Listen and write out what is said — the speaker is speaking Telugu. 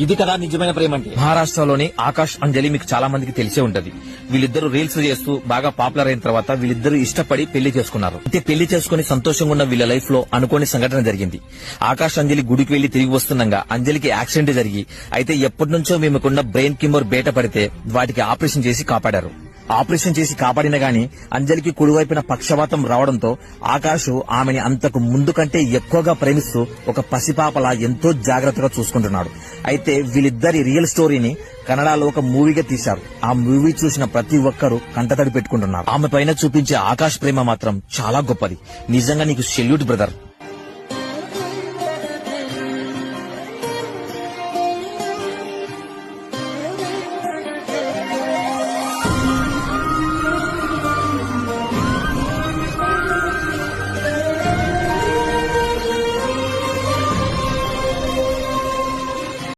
ఇది కదా నిజమైన ప్రేమ అంటే. మహారాష్ట్రలోని ఆకాష్ అంజలి మీకు చాలా మందికి తెలిసే ఉంటది. వీళ్ళిద్దరు రీల్స్ చేస్తూ బాగా పాపులర్ అయిన తర్వాత వీళ్ళిద్దరు ఇష్టపడి పెళ్లి చేసుకున్నారు. అయితే పెళ్లి చేసుకుని సంతోషంగా ఉన్న వీళ్ళ లైఫ్ లో అనుకోని సంఘటన జరిగింది. ఆకాష్ అంజలి గుడికి వెళ్లి తిరిగి వస్తుండగా అంజలికి యాక్సిడెంట్ జరిగి అయితే ఎప్పటి నుంచో మేమకున్న బ్రెయిన్ ట్యూమర్ బయట పడితే వాటికి ఆపరేషన్ చేసి కాపాడారు. ఆపరేషన్ చేసి కాపాడిన గాని అంజలికి కుడివైపున పక్షవాతం రావడంతో ఆకాష్ ఆమెని అంతకు ముందు కంటే ఎక్కువగా ప్రేమిస్తూ ఒక పసిపాపలా ఎంతో జాగ్రత్తగా చూసుకుంటున్నాడు. అయితే వీళ్ళిద్దరి రియల్ స్టోరీని కన్నడలో ఒక మూవీగా తీశారు. ఆ మూవీ చూసిన ప్రతి ఒక్కరూ కంటతడి పెట్టుకుంటున్నారు. ఆమె పైన చూపించే ఆకాష్ ప్రేమ మాత్రం చాలా గొప్పది. నిజంగా నీకు సెల్యూట్ బ్రదర్.